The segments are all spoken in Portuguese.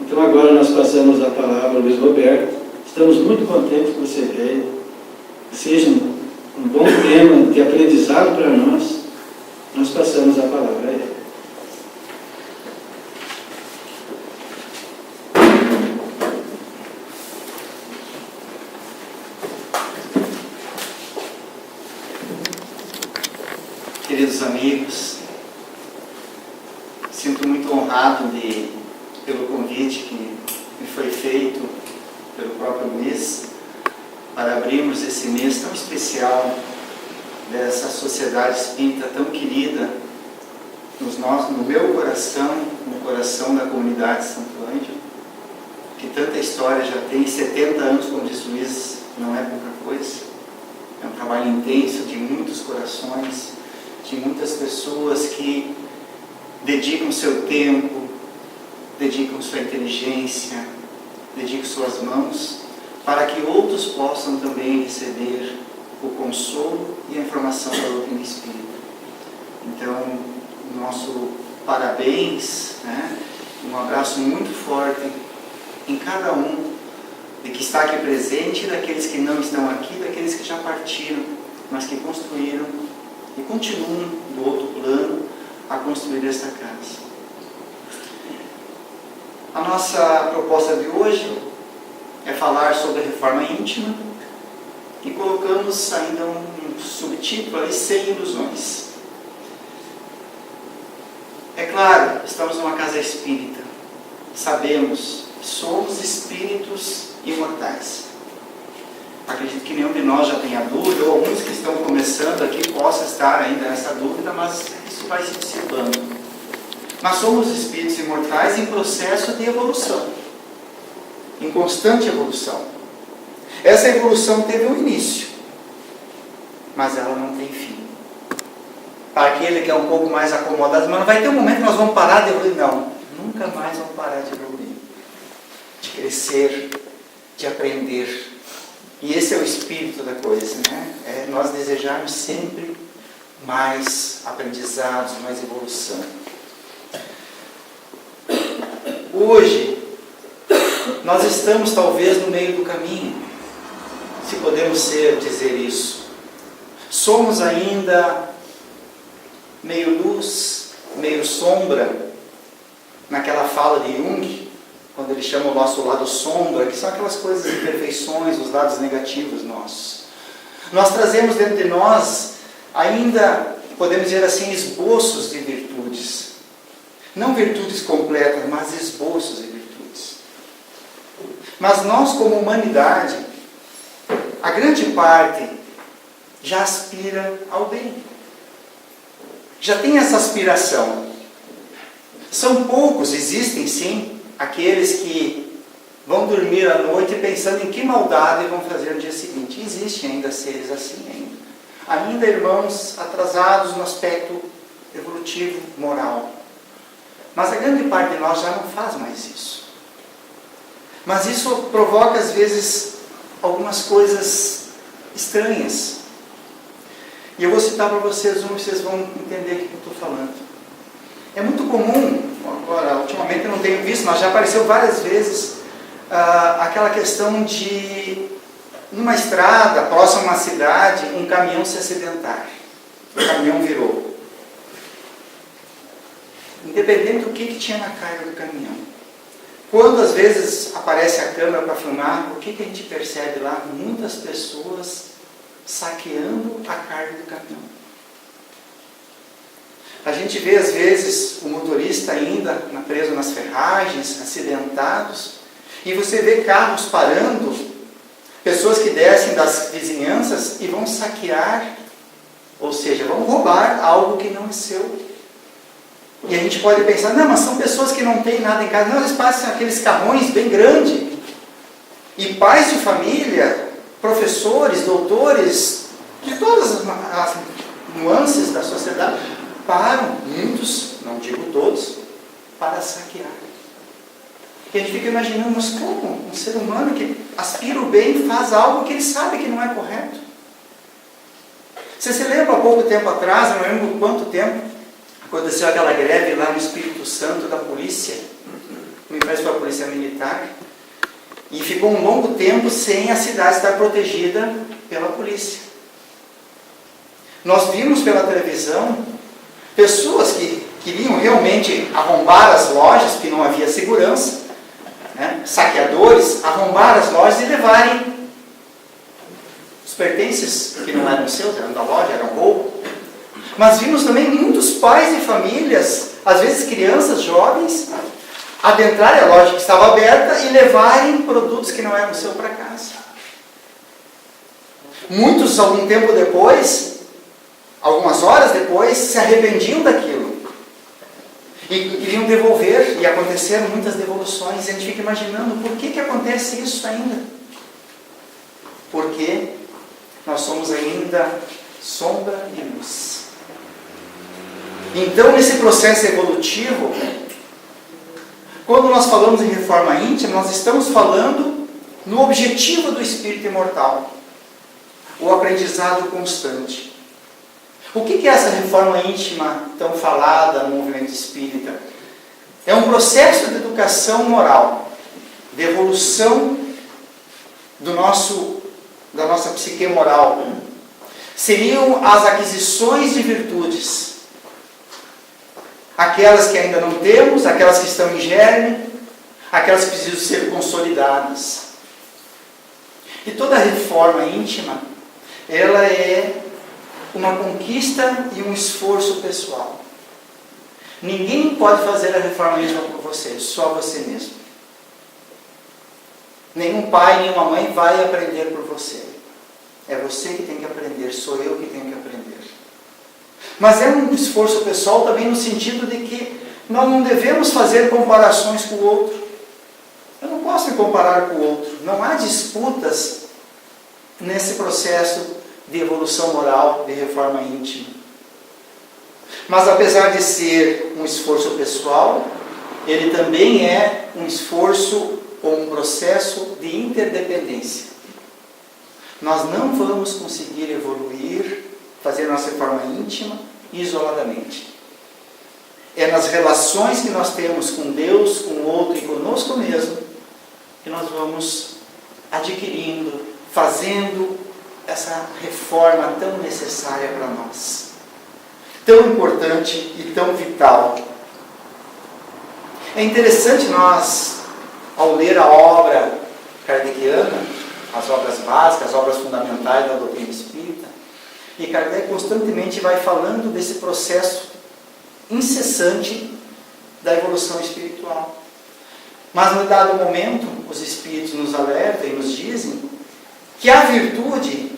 Então agora nós passamos a palavra ao Luiz Roberto. Estamos muito contentes que você veio. Que seja um bom tema de aprendizado para nós. Nós passamos a palavra a ele. Queridos amigos, sinto muito honrado pelo convite que me foi feito pelo próprio Luiz para abrirmos esse mês tão especial dessa sociedade espírita tão querida no meu coração, no coração da comunidade Santo Ângelo, que tanta história já tem, 70 anos, como disse o Luiz, não é pouca coisa. É um trabalho intenso de muitos corações, de muitas pessoas que dedicam seu tempo, dedicam sua inteligência, dedicam suas mãos, para que outros possam também receber o consolo e a informação da doutrina espírita. Então, nosso parabéns, um abraço muito forte em cada um de que está aqui presente, daqueles que não estão aqui, daqueles que já partiram, mas que construíram e continuam do outro plano a construir esta casa. A nossa proposta de hoje é falar sobre a reforma íntima e colocamos ainda um subtítulo aí, sem ilusões. É claro, estamos numa casa espírita, sabemos que somos espíritos imortais. Acredito que nenhum de nós já tenha dúvida, ou alguns que estão começando aqui possam estar ainda nessa dúvida, mas isso vai se dissipando. Nós somos espíritos imortais em processo de evolução, em constante evolução. Essa evolução teve um início, mas ela não tem fim. Para aquele que é um pouco mais acomodado, mas não vai ter um momento que nós vamos parar de evoluir. Não, nunca mais vamos parar de evoluir, de crescer, de aprender. E esse é o espírito da coisa, É nós desejarmos sempre mais aprendizados, mais evolução. Hoje, nós estamos talvez no meio do caminho, se podemos dizer isso. Somos ainda meio luz, meio sombra, naquela fala de Jung, quando ele chama o nosso lado sombra, que são aquelas coisas, imperfeições, os lados negativos nossos. Nós trazemos dentro de nós ainda, podemos dizer assim, esboços de virtudes. Não virtudes completas, mas esboços de virtudes. Mas nós, como humanidade, a grande parte já aspira ao bem. Já tem essa aspiração. São poucos, existem sim, aqueles que vão dormir à noite pensando em que maldade vão fazer no dia seguinte. Existem ainda seres assim ainda irmãos atrasados no aspecto evolutivo, moral. Mas a grande parte de nós já não faz mais isso. Mas isso provoca às vezes algumas coisas estranhas. E eu vou citar para vocês e vocês vão entender o que eu estou falando. É muito comum, agora, ultimamente eu não tenho visto, mas já apareceu várias vezes, aquela questão de, numa estrada, próxima a uma cidade, um caminhão se acidentar. O caminhão virou. Independente do que tinha na carga do caminhão. Quando às vezes aparece a câmera para filmar, o que a gente percebe lá? Muitas pessoas saqueando a carga do caminhão. A gente vê às vezes o motorista ainda preso nas ferragens, acidentados, e você vê carros parando, pessoas que descem das vizinhanças e vão saquear, ou seja, vão roubar algo que não é seu. E a gente pode pensar, não, mas são pessoas que não têm nada em casa. Não, eles passam aqueles carrões bem grandes. E pais de família, professores, doutores, de todas as nuances da sociedade, param, muitos, não digo todos, para saquear. E a gente fica imaginando, mas como um ser humano que aspira o bem faz algo que ele sabe que não é correto? Você se lembra há pouco tempo atrás, não lembro quanto tempo, aconteceu aquela greve lá no Espírito Santo da polícia, uma empresa para a polícia militar, e ficou um longo tempo sem a cidade estar protegida pela polícia. Nós vimos pela televisão pessoas que queriam realmente arrombar as lojas, porque não havia segurança, né? Saqueadores arrombar as lojas e levarem os pertences que não eram seus, eram da loja, eram roubo. Mas vimos também muitos pais de famílias, às vezes crianças, jovens, adentrarem a loja que estava aberta e levarem produtos que não eram seus para casa. Muitos, algum tempo depois, algumas horas depois, se arrependiam daquilo e queriam devolver, e aconteceram muitas devoluções. E a gente fica imaginando, por que acontece isso ainda? Porque nós somos ainda sombra e luz. Então, nesse processo evolutivo, quando nós falamos em reforma íntima, nós estamos falando no objetivo do espírito imortal, o aprendizado constante. O que é essa reforma íntima tão falada no movimento espírita? É um processo de educação moral, de evolução da nossa psique moral. Seriam as aquisições de virtudes, aquelas que ainda não temos, aquelas que estão em germe, aquelas que precisam ser consolidadas. E toda reforma íntima, ela é uma conquista e um esforço pessoal. Ninguém pode fazer a reforma íntima por você, só você mesmo. Nenhum pai, nenhuma mãe vai aprender por você. É você que tem que aprender, sou eu que tenho que aprender. Mas é um esforço pessoal também no sentido de que nós não devemos fazer comparações com o outro. Eu não posso me comparar com o outro. Não há disputas nesse processo de evolução moral, de reforma íntima. Mas apesar de ser um esforço pessoal, ele também é um esforço ou um processo de interdependência. Nós não vamos conseguir evoluir, fazer nossa reforma íntima isoladamente. É nas relações que nós temos com Deus, com o outro e conosco mesmo, que nós vamos adquirindo, fazendo essa reforma tão necessária para nós, tão importante e tão vital. É interessante nós, ao ler a obra kardeciana, as obras básicas, as obras fundamentais da doutrina espírita, e Kardec constantemente vai falando desse processo incessante da evolução espiritual. Mas, no dado momento, os espíritos nos alertam e nos dizem que a virtude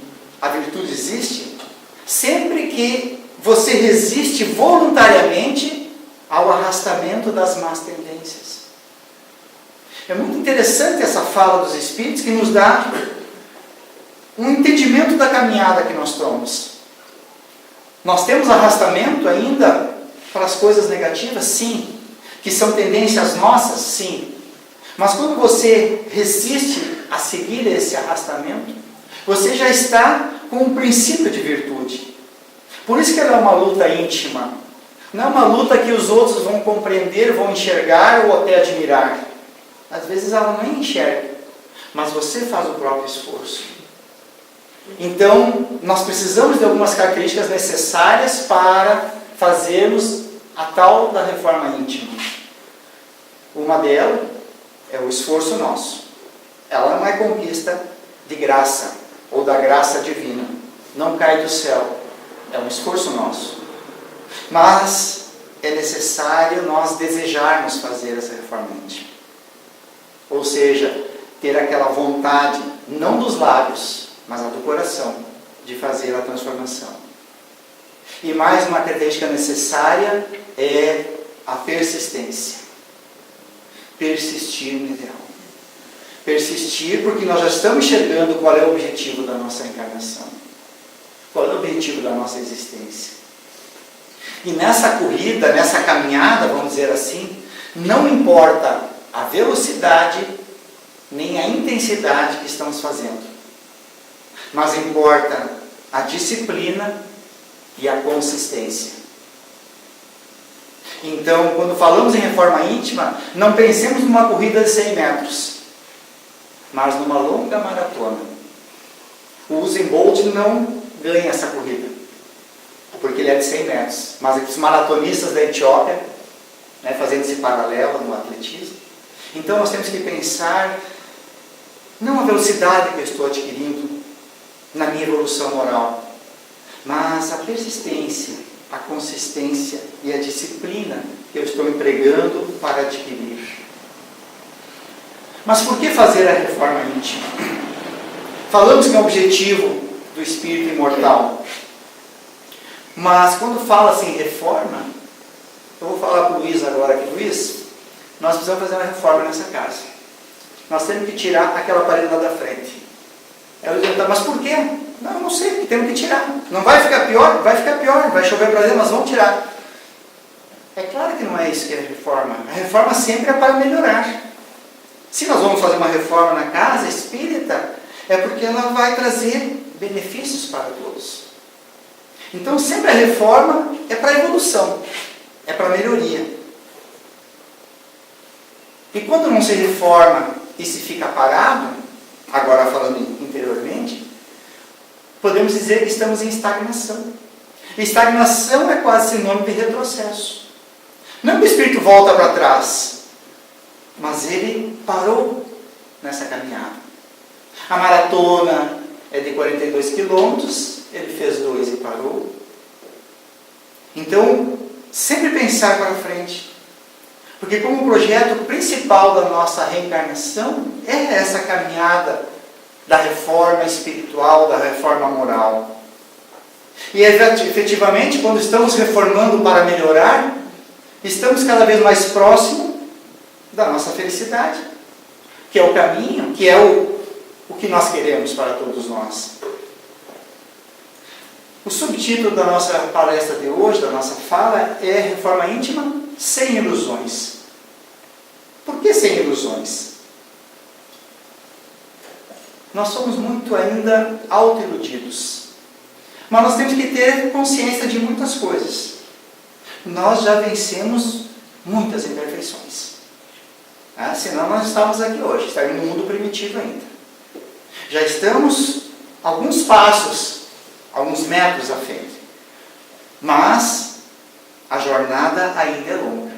existe sempre que você resiste voluntariamente ao arrastamento das más tendências. É muito interessante essa fala dos espíritos que nos dá um entendimento da caminhada que nós estamos. Nós temos arrastamento ainda para as coisas negativas? Sim. Que são tendências nossas? Sim. Mas quando você resiste a seguir esse arrastamento, você já está com um princípio de virtude. Por isso que ela é uma luta íntima. Não é uma luta que os outros vão compreender, vão enxergar ou até admirar. Às vezes ela nem enxerga, mas você faz o próprio esforço. Então, nós precisamos de algumas características necessárias para fazermos a tal da reforma íntima. Uma delas é o esforço nosso. Ela não é conquista de graça ou da graça divina. Não cai do céu. É um esforço nosso. Mas é necessário nós desejarmos fazer essa reforma íntima. Ou seja, ter aquela vontade, não dos lábios, mas a do coração, de fazer a transformação. E mais uma característica necessária é a persistência. Persistir no ideal. Persistir porque nós já estamos enxergando qual é o objetivo da nossa encarnação. Qual é o objetivo da nossa existência. E nessa corrida, nessa caminhada, vamos dizer assim, não importa a velocidade nem a intensidade que estamos fazendo. Mas importa a disciplina e a consistência. Então, quando falamos em reforma íntima, não pensemos numa corrida de 100 metros, mas numa longa maratona. O Usain Bolt não ganha essa corrida, porque ele é de 100 metros. Mas os maratonistas da Etiópia, né, fazendo esse paralelo no atletismo. Então, nós temos que pensar não a velocidade que eu estou adquirindo na minha evolução moral, mas a persistência, a consistência e a disciplina que eu estou empregando para adquirir. Mas por que fazer a reforma íntima? Falamos que é o objetivo do espírito imortal. Mas quando fala-se em reforma, eu vou falar para o Luiz agora aqui. Luiz, nós precisamos fazer uma reforma nessa casa. Nós temos que tirar aquela parede lá da frente. Aí eu digo, mas por quê? Não sei, temos que tirar. Não vai ficar pior? Vai ficar pior. Vai chover para dentro, mas vamos tirar. É claro que não é isso que é a reforma. A reforma sempre é para melhorar. Se nós vamos fazer uma reforma na casa espírita, é porque ela vai trazer benefícios para todos. Então sempre a reforma é para evolução, é para melhoria. E quando não se reforma e se fica parado, agora falando interiormente, podemos dizer que estamos em estagnação. Estagnação é quase sinônimo de retrocesso. Não que o espírito volta para trás, mas ele parou nessa caminhada. A maratona é de 42 quilômetros, ele fez 2 e parou. Então, sempre pensar para frente. Porque como o projeto principal da nossa reencarnação é essa caminhada da reforma espiritual, da reforma moral. E efetivamente, quando estamos reformando para melhorar, estamos cada vez mais próximos da nossa felicidade, que é o caminho, que é o que nós queremos para todos nós. O subtítulo da nossa palestra de hoje, da nossa fala, é Reforma Íntima sem ilusões. Por que sem ilusões? Nós somos muito ainda autoiludidos. Mas nós temos que ter consciência de muitas coisas. Nós já vencemos muitas imperfeições. Senão nós estávamos aqui hoje, estaríamos no mundo primitivo ainda. Já estamos alguns passos, alguns metros à frente. Mas a jornada ainda é longa.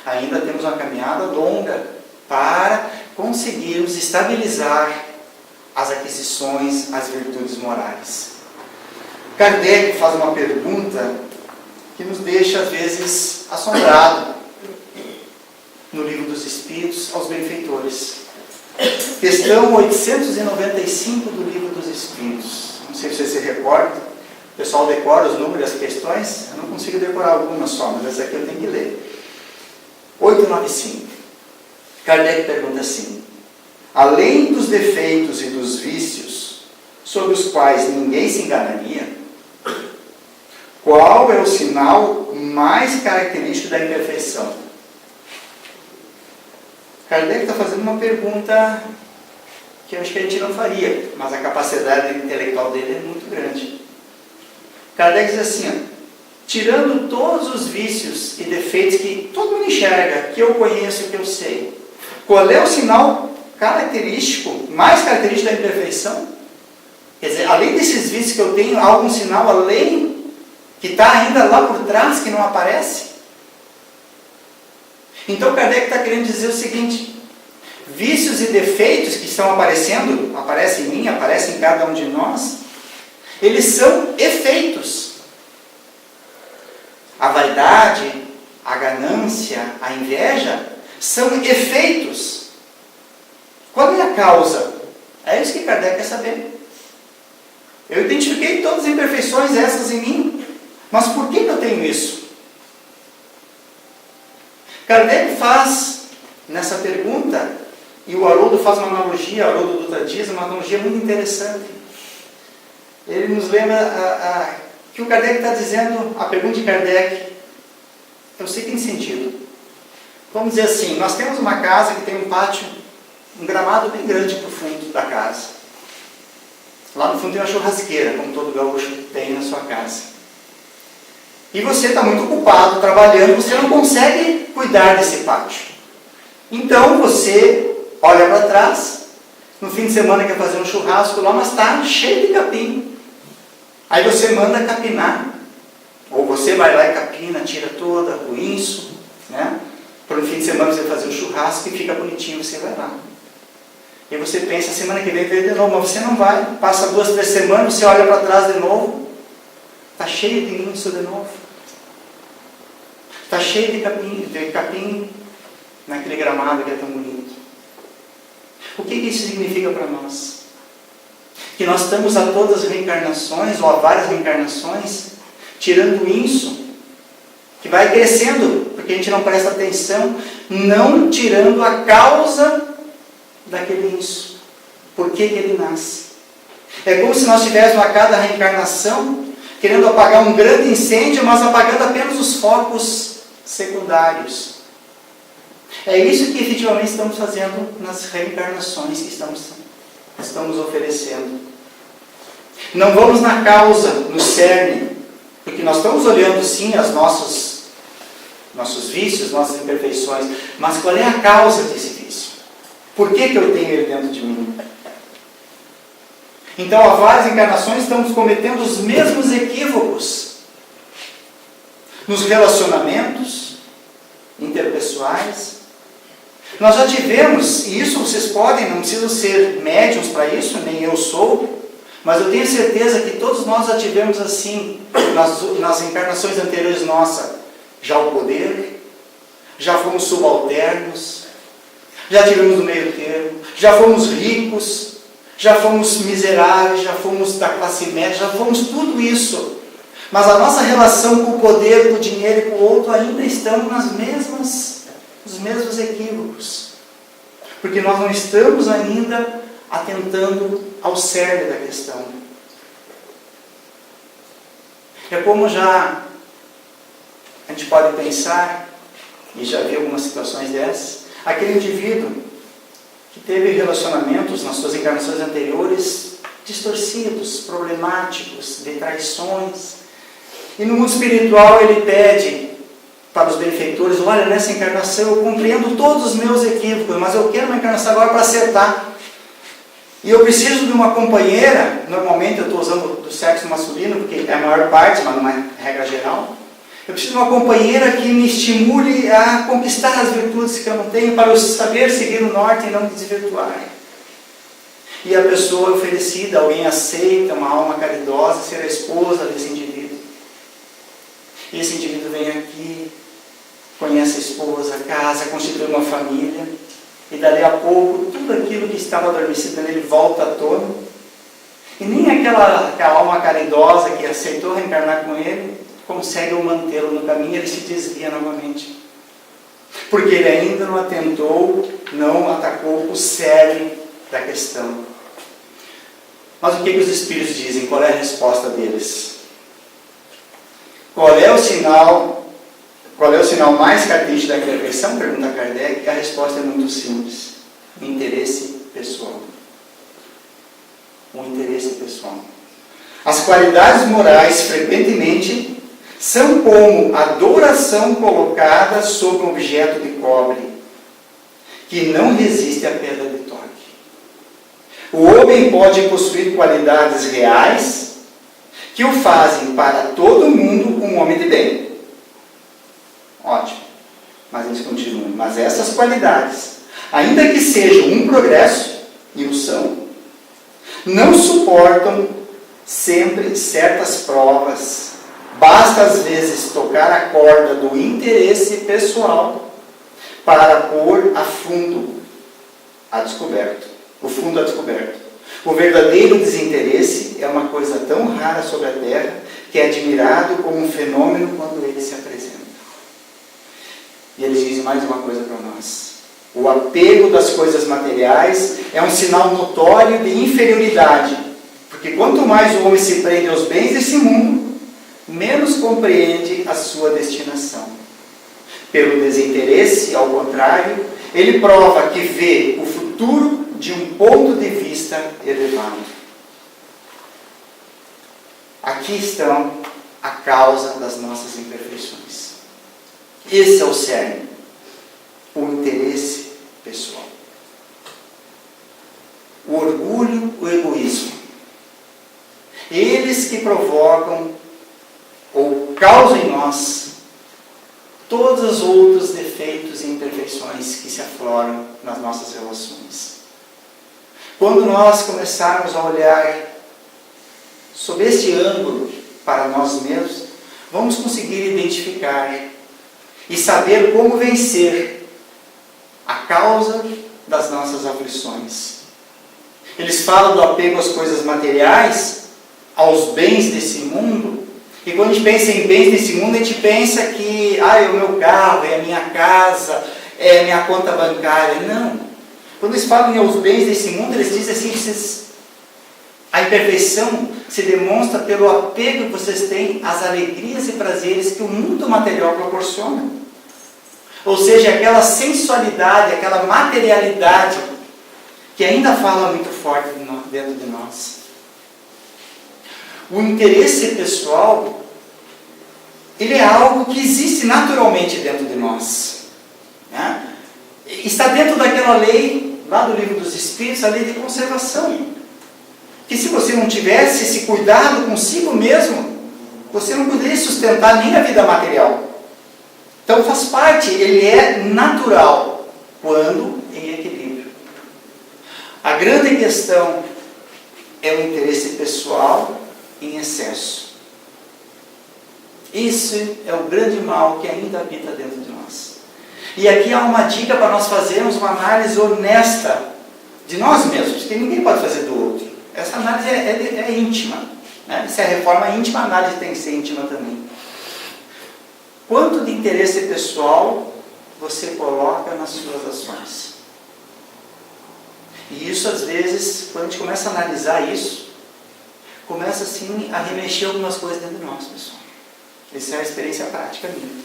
Ainda temos uma caminhada longa para conseguirmos estabilizar as aquisições, as virtudes morais. Kardec faz uma pergunta que nos deixa às vezes assombrado no Livro dos Espíritos aos benfeitores. Questão 895 do Livro dos Espíritos. Não sei se você se recorda. O pessoal decora os números e as questões. Eu não consigo decorar algumas só, mas essa aqui eu tenho que ler. 895. Kardec pergunta assim: além dos defeitos e dos vícios sobre os quais ninguém se enganaria, qual é o sinal mais característico da imperfeição? Kardec está fazendo uma pergunta que eu acho que a gente não faria, mas a capacidade intelectual dele é muito grande. Kardec diz assim, tirando todos os vícios e defeitos que todo mundo enxerga, que eu conheço, que eu sei, qual é o sinal característico, mais característico da imperfeição? Quer dizer, além desses vícios que eu tenho, há algum sinal além, que está ainda lá por trás, que não aparece? Então Kardec está querendo dizer o seguinte: vícios e defeitos que estão aparecendo, aparecem em mim, aparecem em cada um de nós, eles são efeitos. A vaidade, a ganância, a inveja são efeitos. Qual é a causa? É isso que Kardec quer saber. Eu identifiquei todas as imperfeições essas em mim, mas por que eu tenho isso? Kardec faz nessa pergunta, e o Haroldo faz uma analogia, o Haroldo Dutra diz uma analogia muito interessante. Ele nos lembra que o Kardec está dizendo, a pergunta de Kardec, eu sei que tem sentido. Vamos dizer assim, nós temos uma casa que tem um pátio, um gramado bem grande para o fundo da casa. Lá no fundo tem uma churrasqueira, como todo gaúcho tem na sua casa. E você está muito ocupado, trabalhando, você não consegue cuidar desse pátio. Então você olha para trás, no fim de semana quer fazer um churrasco lá, mas está cheio de capim. Aí você manda capinar, ou você vai lá e capina, tira toda o inso, né? Para no fim de semana você fazer um churrasco e fica bonitinho, você vai lá. E você pensa, semana que vem de novo, mas você não vai. Passa 2, 3 semanas, você olha para trás de novo, está cheio de inso de novo. Está cheio de capim naquele gramado que é tão bonito. O que isso significa para nós? Que nós estamos a todas as reencarnações, ou a várias reencarnações, tirando isso, que vai crescendo, porque a gente não presta atenção, não tirando a causa daquele isso. Por que ele nasce? É como se nós estivéssemos a cada reencarnação querendo apagar um grande incêndio, mas apagando apenas os focos secundários. É isso que efetivamente estamos fazendo nas reencarnações que estamos oferecendo. Não vamos na causa, no cerne, porque nós estamos olhando sim os nossos vícios, nossas imperfeições, mas qual é a causa desse vício? Por que eu tenho ele dentro de mim? Então, há várias encarnações estamos cometendo os mesmos equívocos nos relacionamentos interpessoais. Nós já tivemos, e isso vocês podem, não precisam ser médiums para isso, nem eu sou, mas eu tenho certeza que todos nós já tivemos assim, nas encarnações anteriores nossas, já o poder, já fomos subalternos, já tivemos no meio termo, já fomos ricos, já fomos miseráveis, já fomos da classe média, já fomos tudo isso. Mas a nossa relação com o poder, com o dinheiro e com o outro ainda estamos nos mesmos equívocos. Porque nós não estamos ainda atentando ao cerne da questão. É como já a gente pode pensar, e já vi algumas situações dessas, aquele indivíduo que teve relacionamentos nas suas encarnações anteriores distorcidos, problemáticos, de traições. E no mundo espiritual ele pede para os benfeitores, olha, nessa encarnação eu compreendo todos os meus equívocos, mas eu quero uma encarnação agora para acertar. E eu preciso de uma companheira, normalmente eu estou usando do sexo masculino, porque é a maior parte, mas não é regra geral. Eu preciso de uma companheira que me estimule a conquistar as virtudes que eu não tenho, para eu saber seguir o norte e não me desvirtuar. E a pessoa oferecida, alguém aceita, uma alma caridosa, ser a esposa desse indivíduo. E esse indivíduo vem aqui, conhece a esposa, casa, constitui uma família, e dali a pouco tudo aquilo que estava adormecido nele volta à tona. E nem aquela alma caridosa que aceitou reencarnar com ele consegue mantê-lo no caminho, ele se desvia novamente. Porque ele ainda não atentou, não atacou o cerne da questão. Mas o que os espíritos dizem? Qual é a resposta deles? Qual é o sinal mais característico da perfeição? Pergunta Kardec. A resposta é muito simples. O interesse pessoal. O interesse pessoal. As qualidades morais, frequentemente, são como adoração colocada sobre um objeto de cobre, que não resiste à pedra de toque. O homem pode possuir qualidades reais, que o fazem para todo mundo um homem de bem. Ótimo. Mas eles continuam. Mas essas qualidades, ainda que sejam um progresso, e o são, não suportam sempre certas provas. Basta às vezes tocar a corda do interesse pessoal para pôr a fundo a descoberto. O fundo a descoberto. O verdadeiro desinteresse é uma coisa tão rara sobre a Terra que é admirado como um fenômeno quando ele se apresenta. E eles dizem mais uma coisa para nós. O apego das coisas materiais é um sinal notório de inferioridade, porque quanto mais o homem se prende aos bens desse mundo, menos compreende a sua destinação. Pelo desinteresse, ao contrário, ele prova que vê o futuro de um ponto de vista elevado. Aqui estão a causa das nossas imperfeições. Esse é o cerne, o interesse pessoal. O orgulho, o egoísmo. Eles que provocam ou causam em nós todos os outros defeitos e imperfeições que se afloram nas nossas relações. Quando nós começarmos a olhar sob este ângulo para nós mesmos, vamos conseguir identificar e saber como vencer a causa das nossas aflições. Eles falam do apego às coisas materiais, aos bens desse mundo, e quando a gente pensa em bens desse mundo, a gente pensa que é o meu carro, é a minha casa, é a minha conta bancária. Não. Quando eles falam aos bens desse mundo, eles dizem assim, a imperfeição se demonstra pelo apego que vocês têm às alegrias e prazeres que o mundo material proporciona. Ou seja, aquela sensualidade, aquela materialidade que ainda fala muito forte dentro de nós. O interesse pessoal, ele é algo que existe naturalmente dentro de nós. Né? Está dentro daquela lei, lá do Livro dos Espíritos, a lei de conservação. Que se você não tivesse esse cuidado consigo mesmo, você não poderia sustentar nem a vida material. Então faz parte, ele é natural, quando em equilíbrio. A grande questão é o interesse pessoal em excesso. Isso é o grande mal que ainda habita dentro de nós. E aqui há uma dica para nós fazermos uma análise honesta de nós mesmos, que ninguém pode fazer do outro. Essa análise é íntima. Né? Se é reforma íntima, a análise tem que ser íntima também. Quanto de interesse pessoal você coloca nas suas ações? E isso, às vezes, quando a gente começa a analisar isso, começa assim a remexer algumas coisas dentro de nós, pessoal. Essa é a experiência prática minha.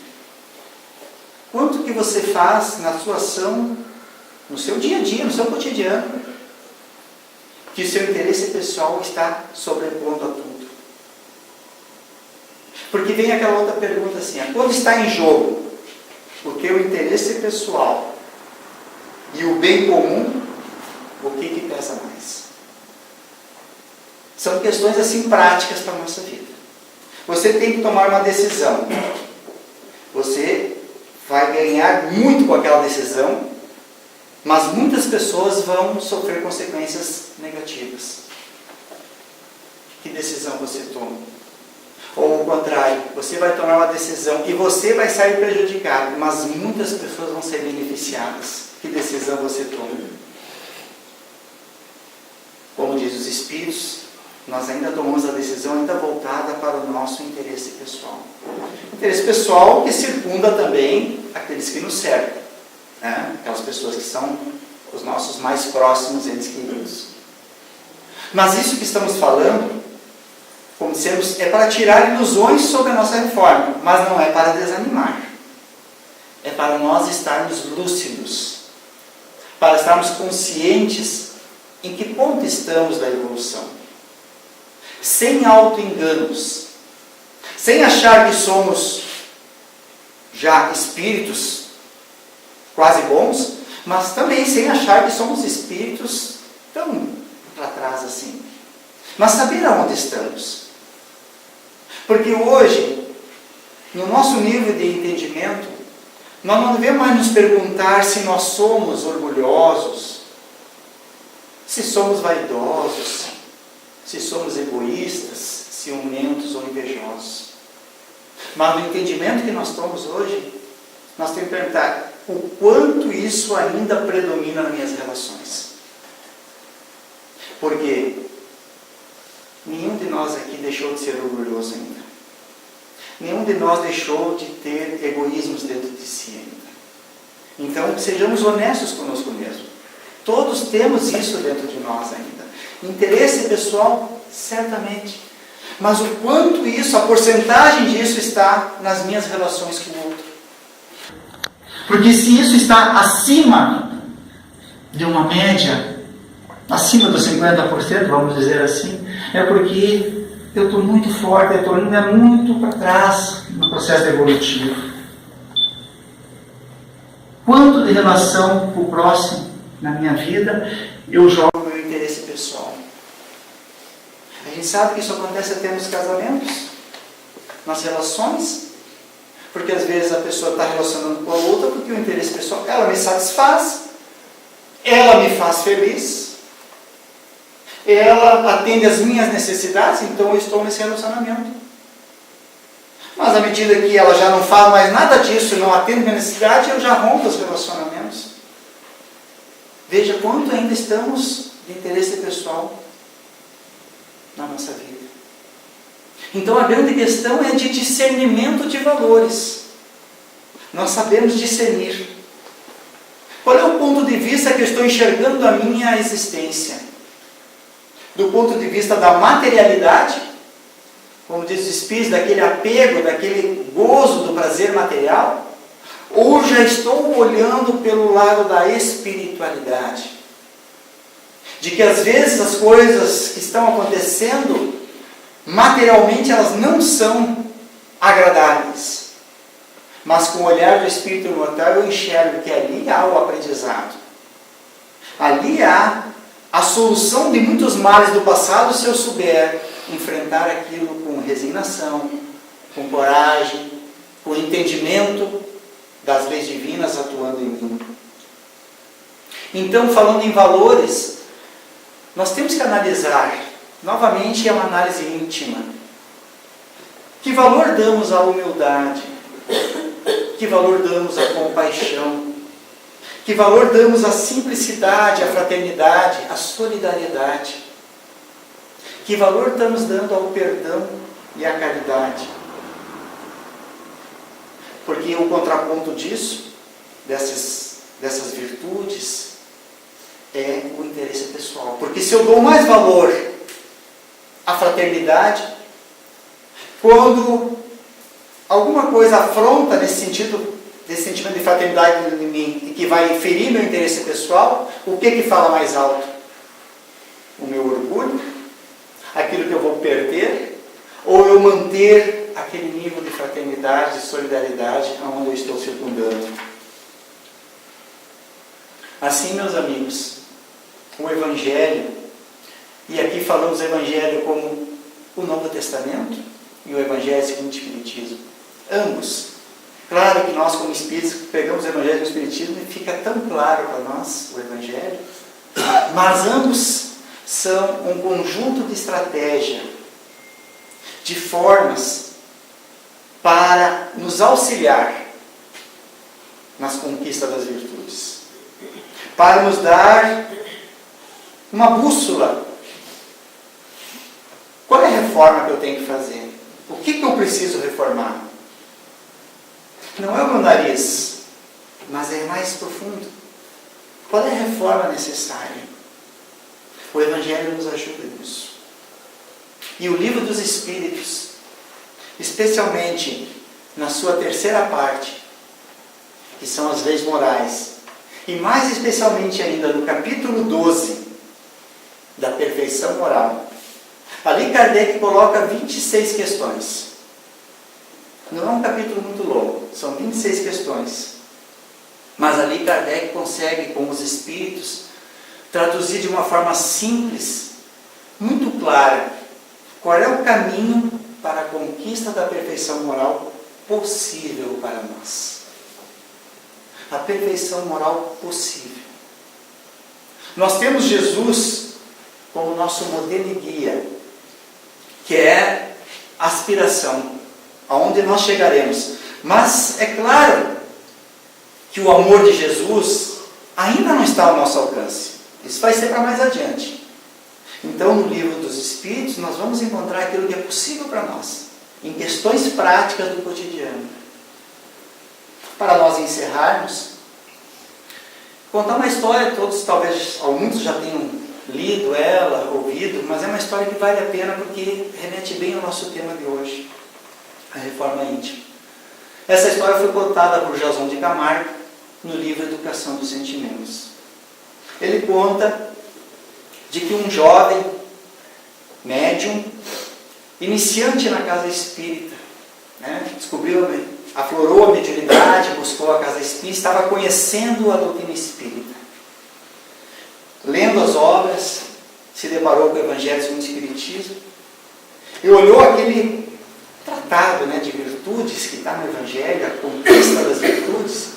Quanto que você faz na sua ação, no seu dia a dia, no seu cotidiano, que o seu interesse pessoal está sobrepondo a tudo? Porque vem aquela outra pergunta assim, quando está em jogo o teu interesse pessoal e o bem comum, o que pesa mais? São questões assim práticas para a nossa vida. Você tem que tomar uma decisão. Você vai ganhar muito com aquela decisão, mas muitas pessoas vão sofrer consequências negativas. Que decisão você toma? Ou o contrário, você vai tomar uma decisão e você vai sair prejudicado, mas muitas pessoas vão ser beneficiadas. Que decisão você toma? Como diz os Espíritos, nós ainda tomamos a decisão ainda voltada para o nosso interesse pessoal. Interesse pessoal que circunda também aqueles que nos cercam. Né? Aquelas pessoas que são os nossos mais próximos entes queridos. Mas isso que estamos falando, como dissemos, é para tirar ilusões sobre a nossa reforma, mas não é para desanimar. É para nós estarmos lúcidos, para estarmos conscientes em que ponto estamos da evolução. Sem auto-enganos, sem achar que somos já espíritos quase bons, mas também sem achar que somos espíritos tão para trás assim. Mas saber aonde estamos. Porque hoje, no nosso nível de entendimento, nós não devemos mais nos perguntar se nós somos orgulhosos, se somos vaidosos, se somos egoístas, ciumentos ou invejosos. Mas no entendimento que nós temos hoje, nós temos que perguntar o quanto isso ainda predomina nas minhas relações. Porque nenhum de nós aqui deixou de ser orgulhoso ainda. Nenhum de nós deixou de ter egoísmos dentro de si ainda. Então, sejamos honestos conosco mesmo. Todos temos isso dentro de nós ainda. Interesse pessoal, certamente. Mas o quanto isso, a porcentagem disso está nas minhas relações com o outro. Porque se isso está acima de uma média, acima dos 50%, vamos dizer assim, é porque eu estou muito forte, eu estou indo muito para trás no processo evolutivo. Quanto de relação com o próximo na minha vida eu jogo meu interesse pessoal? A gente sabe que isso acontece até nos casamentos, nas relações, porque às vezes a pessoa está relacionando com a outra porque o interesse pessoal, ela me satisfaz, ela me faz feliz, ela atende às minhas necessidades, então eu estou nesse relacionamento. Mas à medida que ela já não faz mais nada disso, não atende a minha necessidade, eu já rompo os relacionamentos. Veja quanto ainda estamos de interesse pessoal na nossa vida. Então a grande questão é de discernimento de valores. Nós sabemos discernir. Qual é o ponto de vista que eu estou enxergando a minha existência? Do ponto de vista da materialidade, como diz o Espírito, daquele apego, daquele gozo do prazer material, ou já estou olhando pelo lado da espiritualidade? De que às vezes as coisas que estão acontecendo, materialmente elas não são agradáveis. Mas com o olhar do Espírito imortal eu enxergo que ali há o aprendizado. Ali há a solução de muitos males do passado se eu souber enfrentar aquilo com resignação, com coragem, com entendimento das leis divinas atuando em mim. Então, falando em valores, nós temos que analisar, novamente é uma análise íntima. Que valor damos à humildade? Que valor damos à compaixão? Que valor damos à simplicidade, à fraternidade, à solidariedade? Que valor estamos dando ao perdão e à caridade? Porque o contraponto disso, dessas virtudes, é o interesse pessoal. Porque se eu dou mais valor à fraternidade, quando alguma coisa afronta nesse sentido, desse sentimento de fraternidade em mim, e que vai ferir meu interesse pessoal, o que fala mais alto? O meu orgulho? Aquilo que eu vou perder? Ou eu manter aquele nível de fraternidade, de solidariedade, aonde eu estou circundando? Assim, meus amigos, o Evangelho, e aqui falamos o Evangelho como o Novo Testamento e o Evangelho segundo o Espiritismo. Ambos. Claro que nós, como espíritos, pegamos o Evangelho do Espiritismo e fica tão claro para nós o Evangelho, mas ambos são um conjunto de estratégia, de formas para nos auxiliar nas conquistas das virtudes, para nos dar uma bússola. Qual é a reforma que eu tenho que fazer? O que eu preciso reformar? Não é o meu nariz, mas é mais profundo. Qual é a reforma necessária? O Evangelho nos ajuda nisso. E o Livro dos Espíritos, especialmente na sua terceira parte, que são as leis morais, e mais especialmente ainda no capítulo 12, da perfeição moral, ali Kardec coloca 26 questões. Não é um capítulo muito longo, são 26 questões. Mas ali Kardec consegue, com os espíritos, traduzir de uma forma simples, muito clara, qual é o caminho para a conquista da perfeição moral possível para nós. A perfeição moral possível. Nós temos Jesus como nosso modelo e guia, que é a aspiração, aonde nós chegaremos. Mas é claro que o amor de Jesus ainda não está ao nosso alcance. Isso vai ser para mais adiante. Então, no Livro dos Espíritos, nós vamos encontrar aquilo que é possível para nós, em questões práticas do cotidiano. Para nós encerrarmos, contar uma história, todos talvez, muitos já tenham lido ela, ouvido, mas é uma história que vale a pena porque remete bem ao nosso tema de hoje, a reforma íntima. Essa história foi contada por Jason de Camargo no livro Educação dos Sentimentos. Ele conta de que um jovem médium iniciante na casa espírita, né? Aflorou a mediunidade, buscou a casa espírita, estava conhecendo a doutrina espírita. Lendo as obras, se deparou com o Evangelho segundo o Espiritismo e olhou aquele tratado, né, de virtudes que está no Evangelho, a conquista das virtudes,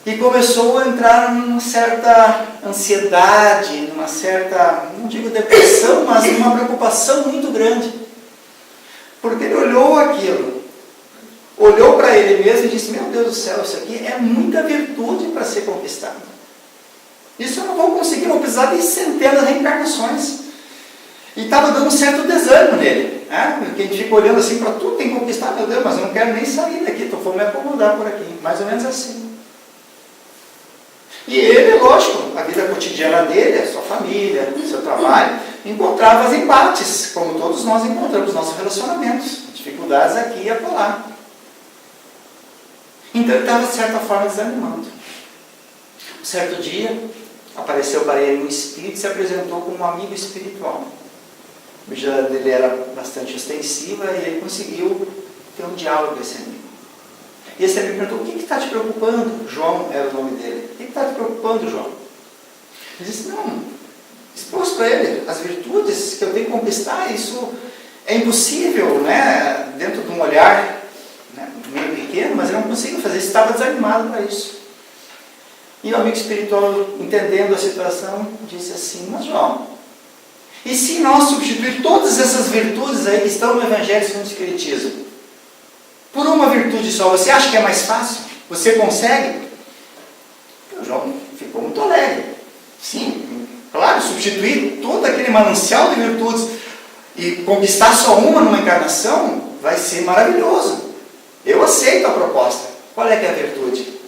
e começou a entrar numa certa ansiedade, numa certa, não digo depressão, mas numa preocupação muito grande. Porque ele olhou aquilo, olhou para ele mesmo e disse: meu Deus do céu, isso aqui é muita virtude para ser conquistada. Isso eu não vou conseguir, vou precisar de centenas de reencarnações. E estava dando um certo desânimo nele, né? Porque a gente fica olhando assim para tudo, tem que conquistar, meu Deus, mas eu não quero nem sair daqui, vou me acomodar por aqui, mais ou menos assim. E ele, lógico, a vida cotidiana dele, a sua família, o seu trabalho, encontrava os embates, como todos nós encontramos nos nossos relacionamentos, dificuldades aqui e acolá. Então ele estava, de certa forma, desanimando. Um certo dia, apareceu para ele um espírito e se apresentou como um amigo espiritual. A vida dele era bastante ostensiva e ele conseguiu ter um diálogo com esse amigo. E esse amigo perguntou: o que está te preocupando? João era o nome dele. O que está te preocupando, João? Ele disse: não, expôs para ele as virtudes que eu tenho que conquistar, isso é impossível, né? Dentro de um olhar, né, meio pequeno, mas eu não consigo fazer isso, estava desanimado para isso. E o amigo espiritual, entendendo a situação, disse assim: mas João, e se nós substituir todas essas virtudes aí que estão no Evangelho segundo o Espiritismo por uma virtude só, você acha que é mais fácil? Você consegue? O João ficou muito alegre. Sim, claro, substituir todo aquele manancial de virtudes e conquistar só uma numa encarnação vai ser maravilhoso. Eu aceito a proposta. Qual é que é a virtude?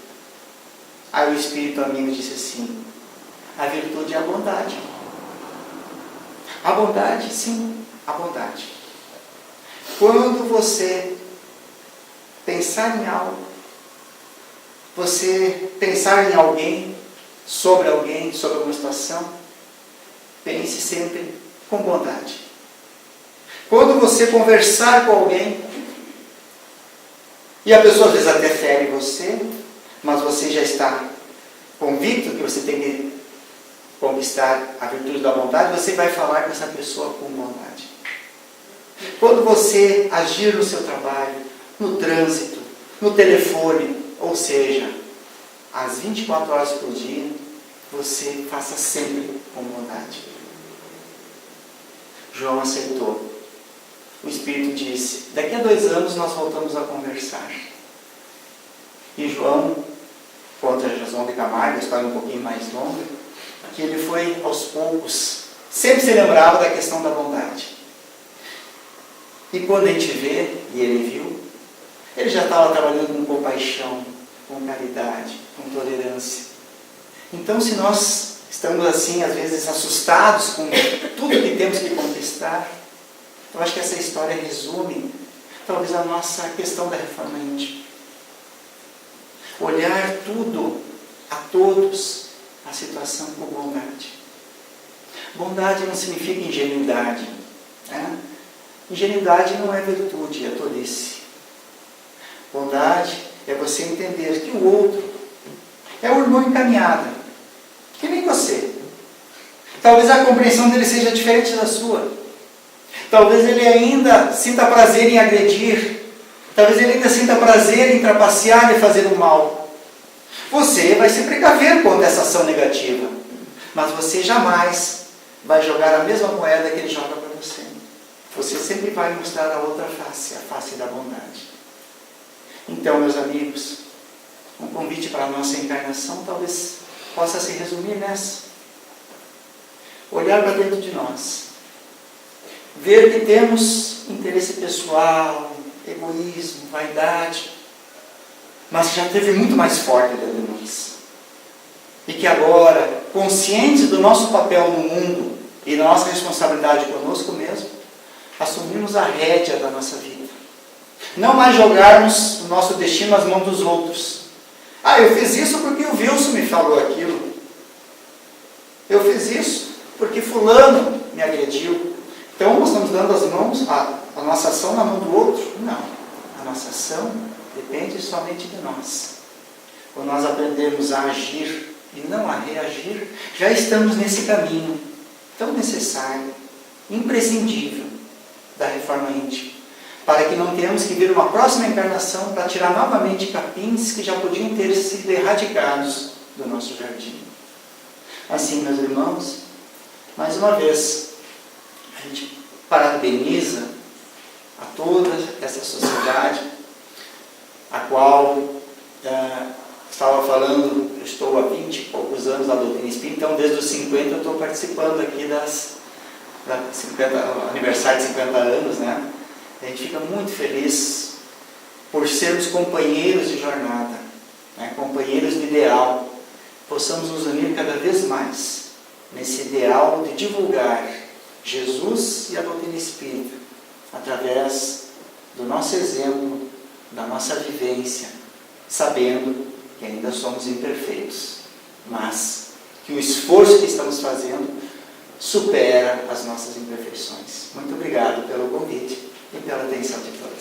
Aí o Espírito amigo disse assim: a virtude é a bondade. A bondade, sim, a bondade. Quando você pensar em algo, você pensar em alguém, sobre alguma situação, pense sempre com bondade. Quando você conversar com alguém, e a pessoa às vezes até fere você, mas você já está convicto que você tem que conquistar a virtude da bondade, você vai falar com essa pessoa com bondade. Quando você agir no seu trabalho, no trânsito, no telefone, ou seja, às 24 horas por dia, você faça sempre com bondade. João aceitou. O Espírito disse: daqui a 2 anos nós voltamos a conversar. E João conta João de Camargo, a história um pouquinho mais longa, que ele foi aos poucos, sempre se lembrava da questão da bondade. E quando a gente vê, e ele viu, ele já estava trabalhando com compaixão, com caridade, com tolerância. Então, se nós estamos assim, às vezes assustados com tudo que temos que conquistar, eu acho que essa história resume talvez a nossa questão da reforma íntima. Olhar tudo, a todos, a situação com bondade. Bondade não significa ingenuidade, né? Ingenuidade não é virtude, é tolice. Bondade é você entender que o outro é um irmão encaminhado, que nem você. Talvez a compreensão dele seja diferente da sua. Talvez ele ainda sinta prazer em agredir. Talvez ele ainda sinta prazer em trapacear e fazer o mal. Você vai se precaver contra essa ação negativa. Mas você jamais vai jogar a mesma moeda que ele joga para você. Você sempre vai mostrar a outra face, a face da bondade. Então, meus amigos, um convite para a nossa encarnação talvez possa se resumir nessa. Olhar para dentro de nós. Ver que temos interesse pessoal, egoísmo, vaidade, mas já teve muito mais forte dentro de nós. E que agora, conscientes do nosso papel no mundo e da nossa responsabilidade conosco mesmo, assumimos a rédea da nossa vida. Não mais jogarmos o nosso destino nas mãos dos outros. Ah, eu fiz isso porque o Wilson me falou aquilo. Eu fiz isso porque fulano me agrediu. Então, nós estamos dando as mãos, a nossa ação na mão do outro? Não. A nossa ação depende somente de nós. Quando nós aprendemos a agir e não a reagir, já estamos nesse caminho tão necessário, imprescindível da reforma íntima, para que não tenhamos que vir uma próxima encarnação para tirar novamente capins que já podiam ter sido erradicados do nosso jardim. Assim, meus irmãos, mais uma vez, a gente parabeniza a toda essa sociedade, a qual estava falando, eu estou há 20 e poucos anos na doutrina espírita, então desde os 50 eu estou participando aqui da aniversário de 50 anos, né? A gente fica muito feliz por sermos companheiros de jornada, né? Companheiros de ideal, possamos nos unir cada vez mais nesse ideal de divulgar Jesus e a doutrina espírita através do nosso exemplo, da nossa vivência, sabendo que ainda somos imperfeitos, mas que o esforço que estamos fazendo supera as nossas imperfeições. Muito obrigado pelo convite e pela atenção de todos.